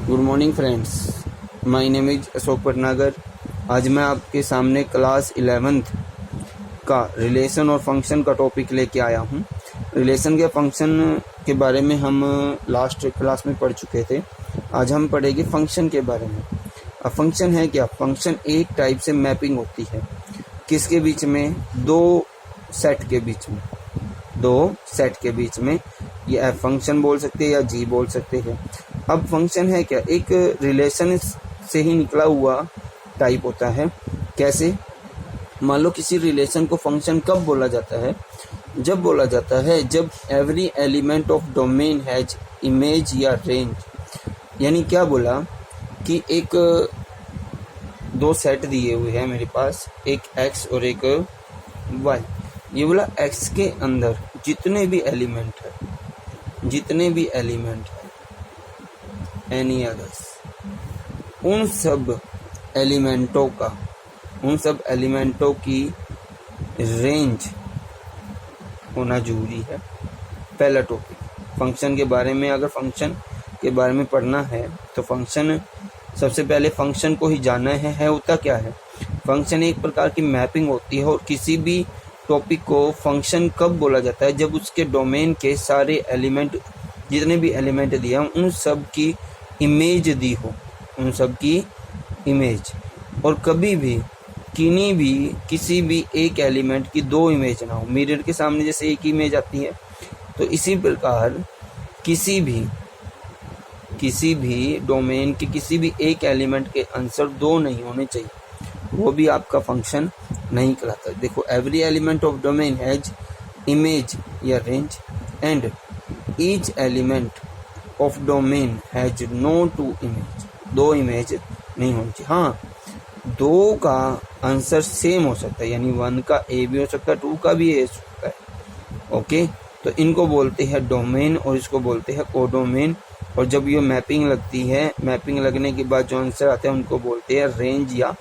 Good morning friends, my name is Ashok Bhatnagar. आज मैं आपके सामने क्लास 11th का रिलेशन और फंक्शन का टॉपिक लेके आया हूँ। रिलेशन के फंक्शन के बारे में हम लास्ट क्लास में पढ़ चुके थे। आज हम पढ़ेंगे फंक्शन के बारे में। अब फंक्शन है क्या? फंक्शन एक टाइप से मैपिंग होती है। किसके बीच में? दो सेट के बीच में। दो सेट के बीच में ये एफ फंक्शन बोल सकते हैं या जी बोल सकते हैं। अब फंक्शन है क्या? एक रिलेशन से ही निकला हुआ टाइप होता है। कैसे? मान लो किसी रिलेशन को फंक्शन कब बोला जाता है? जब बोला जाता है जब every element of domain has image या रेंज। यानी क्या बोला कि एक दो सेट दिए हुए हैं मेरे पास, एक एक्स और एक वाई। ये बोला एक्स के अंदर जितने भी एलिमेंट है एनी अदर्स, उन सब एलिमेंटों की रेंज होना जरूरी है। पहला टॉपिक फंक्शन के बारे में। अगर फंक्शन के बारे में पढ़ना है तो फंक्शन सबसे पहले फंक्शन को ही जानना है होता क्या है। फंक्शन एक प्रकार की मैपिंग होती है। और किसी भी टॉपिक को फंक्शन कब बोला जाता है? जब उसके डोमेन के सारे एलिमेंट, जितने भी एलिमेंट दिए हैं, उन सब की इमेज दी हो, उन सब की इमेज। और कभी भी किसी भी एक एलिमेंट की दो इमेज ना हो। मिरर के सामने जैसे एक इमेज आती है, तो इसी प्रकार किसी भी डोमेन के किसी भी एक एलिमेंट के आंसर दो नहीं होने चाहिए, वो भी आपका फंक्शन नहीं कहलाता। देखो, every element of domain has image या range and each element of domain has no two image. दो इमेज नहीं होनी चाहिए। हाँ, दो का आंसर सेम हो सकता है, यानी 1 का ए भी हो सकता है, 2 का भी ए हो सकता है। ओके, तो इनको बोलते हैं डोमेन और इसको बोलते हैं कोडोमेन। और जब ये मैपिंग लगती है, मैपिंग लगने के बाद जो आंसर आते हैं उनको बोलते हैं रेंज या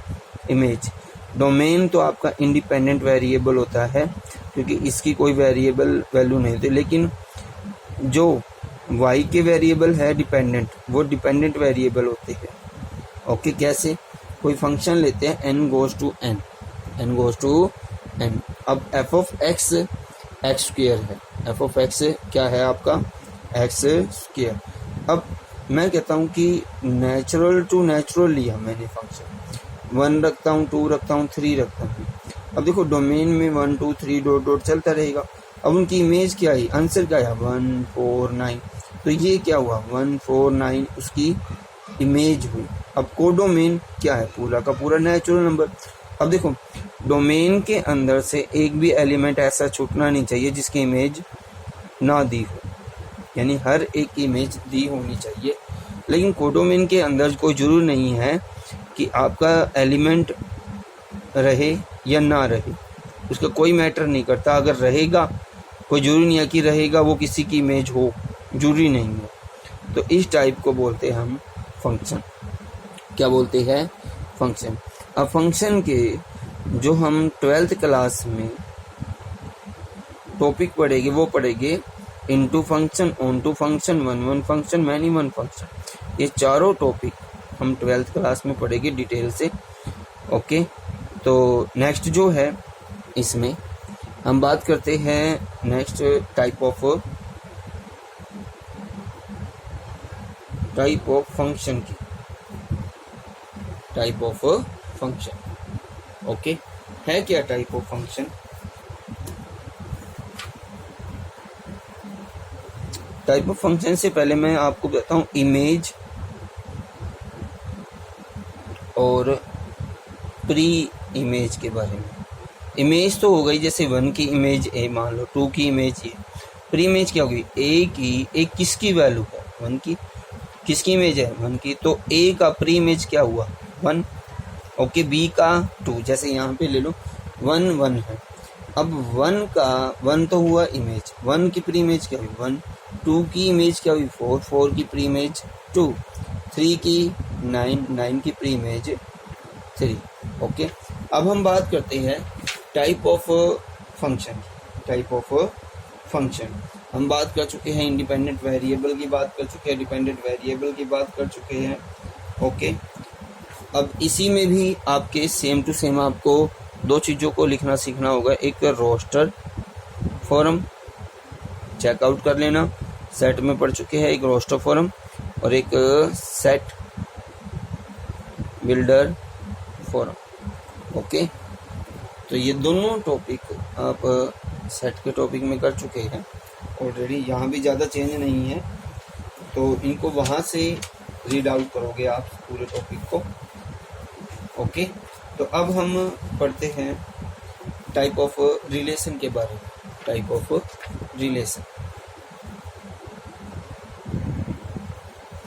इमेज। डोमेन तो आपका इंडिपेंडेंट वेरिएबल होता है, क्योंकि इसकी कोई वेरिएबल वैल्यू नहीं होती। लेकिन जो y के वेरिएबल है डिपेंडेंट, वो डिपेंडेंट वेरिएबल होते हैं। ओके, कैसे? कोई फंक्शन लेते हैं n goes to n। अब f of x स्क्वायर है। f of x क्या है आपका? x square. अब मैं कहता हूँ कि नेचुरल टू नेचुरल लिया मैंने फंक्शन। 1 रखता हूँ, 2 रखता हूँ, 3 रखता हूँ। अब देखो, डोमेन में 1 2 3 डॉट डॉट चलता रहेगा। अब उनकी इमेज क्या है? आंसर क्या है? 1 4 9। तो ये क्या हुआ? 1 4 9 उसकी इमेज हुई। अब कोडोमेन क्या है? पूरा का पूरा नेचुरल नंबर। अब देखो, डोमेन के अंदर से एक भी एलिमेंट ऐसा छूटना नहीं चाहिए जिसकी इमेज ना दी हो, यानी हर एक की इमेज दी होनी चाहिए। लेकिन कोडोमेन के अंदर कोई जरूर नहीं है कि आपका एलिमेंट रहे या ना रहे, उसका कोई मैटर नहीं करता। अगर रहेगा, कोई जरूरी नहीं है कि रहेगा वो किसी की इमेज हो, जरूरी नहीं है। तो इस टाइप को बोलते हैं हम फंक्शन। क्या बोलते हैं? फंक्शन। अब फंक्शन के जो हम 12th क्लास में टॉपिक पढ़ेंगे वो पढ़ेंगे into function, onto function, one function, many one function. ये चारों टॉपिक हम 12th क्लास में पढ़ेंगे डिटेल से। ओके, तो नेक्स्ट जो है इसमें हम बात करते हैं नेक्स्ट टाइप ऑफ फंक्शन की। Type of function. ओके, है क्या type of function? Type of function से पहले मैं आपको बताता हूँ इमेज और प्री इमेज के बारे में। इमेज तो हो गई, जैसे 1 की इमेज ए मान लो, 2 की इमेज ए। प्री इमेज क्या होगी? ए किसकी वैल्यू है? 1 की। किसकी इमेज है? 1 की। तो ए का प्री इमेज क्या हुआ? 1। ओके, बी का 2, जैसे यहाँ पे ले लो 1 1 है। अब 1 तो हुआ इमेज, 1 की प्री इमेज क्या हुई? 1। 2 की इमेज क्या हुई? 4। 4 की प्री इमेज 2। 3 की 9। 9 की प्री इमेज 3। ओके, अब हम बात करते हैं टाइप ऑफ फंक्शन। हम बात कर चुके हैं इंडिपेंडेंट वेरिएबल की बात कर चुके हैं, डिपेंडेंट वेरिएबल की बात कर चुके हैं। ओके, अब इसी में भी आपके सेम टू सेम आपको दो चीज़ों को लिखना सीखना होगा। एक रोस्टर फॉर्म चेकआउट कर लेना, सेट में पढ़ चुके हैं, एक रोस्टर फॉर्म और एक सेट बिल्डर फॉर्म। ओके, तो ये दोनों टॉपिक आप सेट के टॉपिक में कर चुके हैं ऑलरेडी, यहाँ भी ज़्यादा चेंज नहीं है, तो इनको वहाँ से रीड आउट करोगे आप पूरे टॉपिक को। ओके, तो अब हम पढ़ते हैं टाइप ऑफ रिलेशन के बारे में। टाइप ऑफ रिलेशन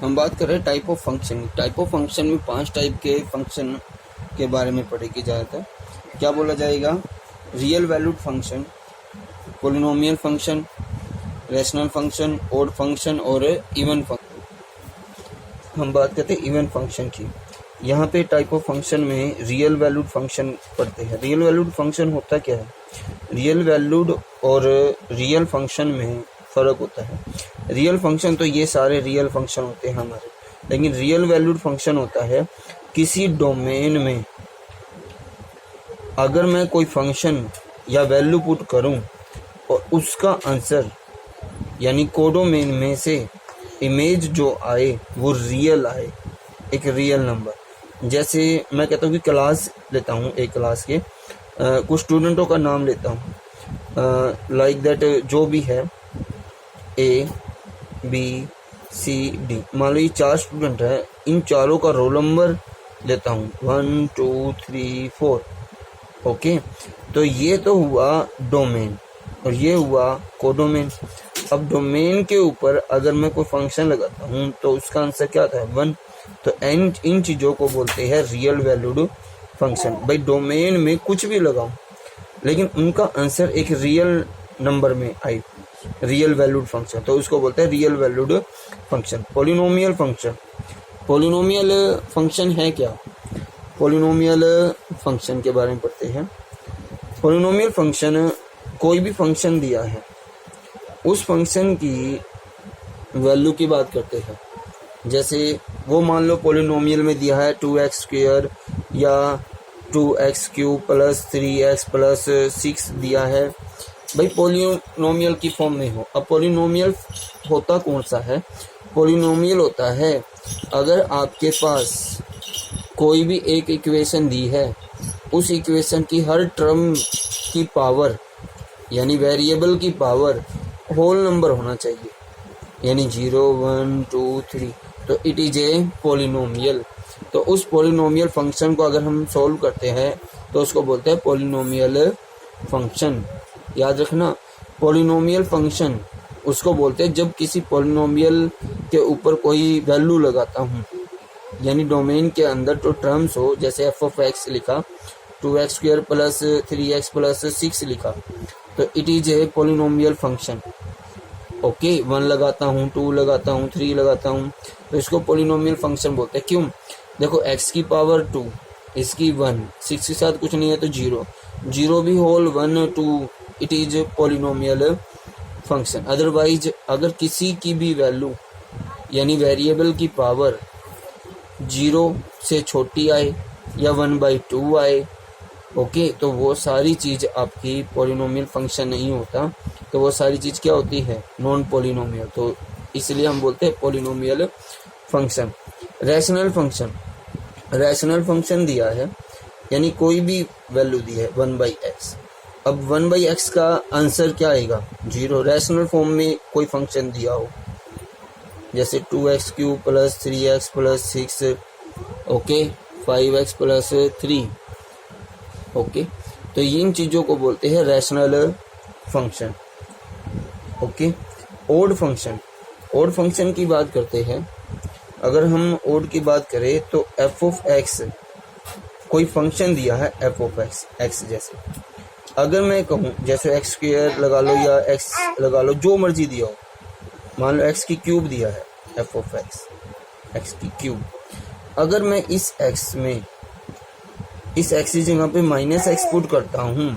हम बात कर रहे हैं type of function. Type of function में 5 टाइप के फंक्शन के बारे में पढ़ेगी ज़्यादातर। क्या बोला जाएगा? Real valued function, polynomial function, rational function, odd function और इवन फंक्शन। हम बात करते हैं इवन फंक्शन की। यहाँ पे टाइप ऑफ फंक्शन में रियल वैल्यूड फंक्शन पढ़ते हैं। रियल वैल्यूड फंक्शन होता क्या है? रियल वैल्यूड और रियल फंक्शन में फ़र्क होता है। रियल फंक्शन तो ये सारे रियल फंक्शन होते हैं हमारे, लेकिन रियल वैल्यूड फंक्शन होता है किसी डोमेन में अगर मैं कोई फंक्शन या वैल्यू पुट करूं और उसका आंसर यानी कोडोमेन में से इमेज जो आए वो रियल आए, एक रियल नंबर। जैसे मैं कहता हूँ कि क्लास लेता हूँ, एक क्लास के कुछ स्टूडेंटों का नाम लेता हूँ, लाइक दैट जो भी है A B C D, मान लो ये 4 स्टूडेंट है, इन चारों का रोल नंबर लेता हूँ 1 2 3 4। ओके, तो ये तो हुआ डोमेन और ये हुआ कोडोमेन। अब डोमेन के ऊपर अगर मैं कोई फंक्शन लगाता हूँ तो उसका आंसर क्या आता है? 1। तो इन चीज़ों को बोलते हैं रियल वैल्यूड फंक्शन। भाई डोमेन में कुछ भी लगाऊं लेकिन उनका आंसर एक रियल नंबर में आई, रियल वैल्यूड फंक्शन, तो उसको बोलते हैं real valued function. Polynomial function, polynomial function है क्या? पोलिनोमियल फंक्शन के बारे में पढ़ते हैं। पोलिनोमियल फंक्शन कोई भी फंक्शन दिया है उस फंक्शन की वैल्यू की बात करते हैं। जैसे वो मान लो पोलिनोमियल में दिया है 2x² या 2x³ + 3x + 6 दिया है, भाई पोलिनोमियल की फॉर्म में हो। अब पोलिनोमियल होता कौन सा है? पोलिनोमियल होता है अगर आपके पास कोई भी एक इक्वेशन दी है, उस इक्वेशन की हर टर्म की पावर यानी वेरिएबल की पावर होल नंबर होना चाहिए, यानी 0 1 2 3, तो इट इज ए पोलिनोमियल। तो उस पोलिनोमियल फंक्शन को अगर हम सॉल्व करते हैं तो उसको बोलते हैं पोलिनोमियल फंक्शन। याद रखना, पोलिनोमियल फंक्शन उसको बोलते हैं जब किसी पोलिनोमियल के ऊपर कोई वैल्यू लगाता हूँ, यानी डोमेन के अंदर तो टर्म्स हो, जैसे f(x) लिखा, 2x² + 3x + 6 लिखा, तो it is a polynomial function. Okay, 1 लगाता हूँ, 2 लगाता हूँ, 3 लगाता हूँ, तो इसको पोलिनोमियल फंक्शन बोलते हैं। क्यों? देखो x की पावर 2, इसकी 1, 6 के साथ कुछ नहीं है तो 0, 0 भी whole 1 2, it is polynomial function. Otherwise अगर किसी की भी वैल्यू यानी वेरिएबल की पावर 0 से छोटी आए या 1/2 आए, ओके, तो वो सारी चीज़ आपकी पोलिनोमियल फंक्शन नहीं होता, तो वो सारी चीज़ क्या होती है? Non polynomial. तो इसलिए हम बोलते हैं polynomial function. Rational function, rational function दिया है यानी कोई भी वैल्यू दी है 1/x। अब 1/x का आंसर क्या आएगा? 0। रैशनल फॉर्म में कोई फंक्शन दिया हो, जैसे 2x³ + 3x + 6, okay, 5x + 3, okay, तो इन चीज़ों को बोलते हैं rational function. Okay, odd function, odd function की बात करते हैं। अगर हम ऑड की बात करें तो f(x) कोई फंक्शन दिया है f(x), x जैसे, अगर मैं कहूँ जैसे x² लगा लो या x लगा लो, जो मर्जी दिया हो, मान लो x³ दिया है, f(x), x³, अगर मैं इस x में इस x की जगह पे -x पुट करता हूँ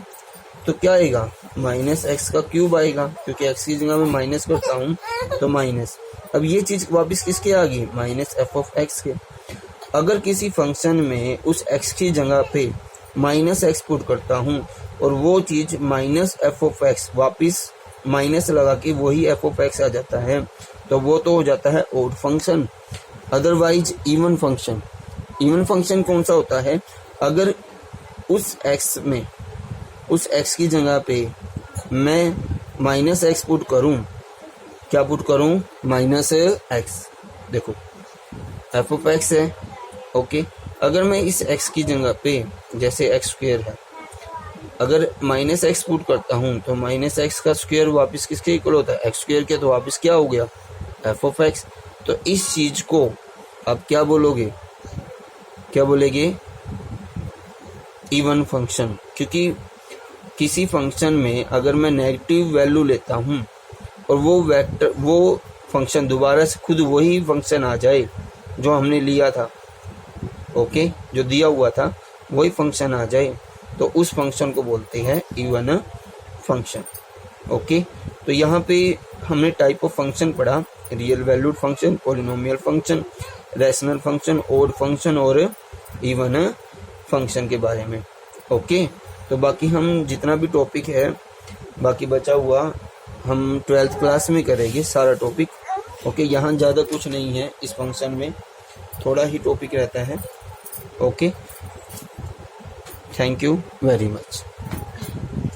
तो क्या आएगा? माइनस एक्स का क्यूब आएगा, क्योंकि एक्स की जगह मैं माइनस करता हूँ तो माइनस। अब ये चीज वापस किसके आ गई, माइनस एफ ऑफ एक्स के। अगर किसी फंक्शन में उस एक्स की जगह पे माइनस एक्स पुट करता हूँ और वो चीज माइनस एफ ऑफ एक्स वापिस माइनस लगा के वही एफ ऑफ एक्स आ जाता है, तो वो तो हो जाता है odd function. Otherwise even function. Even function कौन सा होता है, अगर उस एक्स में उस एक्स की जगह पे मैं माइनस एक्स पुट करूं, क्या पुट करूं, माइनस एक्स। देखो एफ ऑफ एक्स है, ओके। अगर मैं इस एक्स की जगह पे, जैसे एक्स स्क्वायर है, अगर माइनस एक्स पुट करता हूं तो माइनस एक्स का स्क्वायर वापस किसके इक्वल होता है, एक्स स्क्वायर के, तो वापस क्या हो गया, एफ ऑफ एक्स। तो इस चीज को आप क्या बोलोगे, क्या बोलेंगे, इवन फंक्शन। क्योंकि किसी फंक्शन में अगर मैं नेगेटिव वैल्यू लेता हूं और वो फंक्शन दोबारा से खुद वही फंक्शन आ जाए जो हमने लिया था, ओके, जो दिया हुआ था वही फंक्शन आ जाए, तो उस फंक्शन को बोलते हैं इवन फंक्शन, ओके। तो यहाँ पे हमने टाइप ऑफ फंक्शन पढ़ा, real valued function, polynomial function, rational function, odd function और इवन फंक्शन के बारे में, ओके। तो बाकी हम जितना भी टॉपिक है बाकी बचा हुआ हम 12th क्लास में करेंगे सारा टॉपिक, ओके। यहाँ ज़्यादा कुछ नहीं है, इस फंक्शन में थोड़ा ही टॉपिक रहता है, okay. Thank you very much.